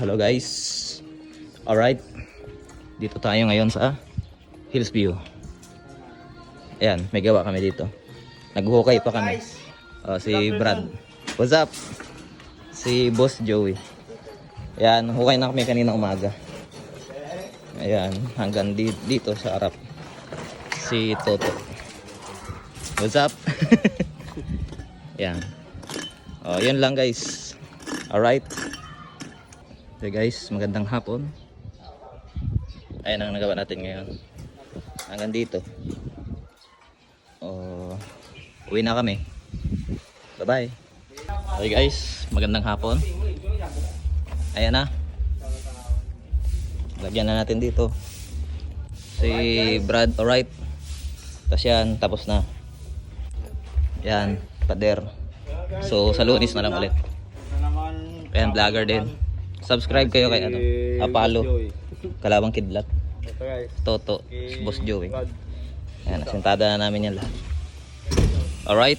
Hello guys. Alright. Dito tayo ngayon sa Hillsview. Ayan, may gawa kami dito. Naghuhukay pa kami. Si Brad. What's up? Si Boss Joey. Ayan, hukay na kami kanina umaga. Ayan, hanggang dito sa harap. Si Toto. What's up? Ayan. Yun lang guys. Alright. Okay guys, magandang hapon. Ayan ang nagawa natin ngayon. Hanggang dito. Uwi na kami. Bye bye. Okay guys, magandang hapon. Ayan na. Lagyan na natin dito. Si Brad, alright. Tapos yan, tapos na. Yan, pader. So sa Lunes na lang ulit. Ayan, vlogger din. Subscribe kayo kay Apalo, Kalabang Kidlat, Toto, Boss Joey. Ayan, nasintada na namin yan lahat. Alright.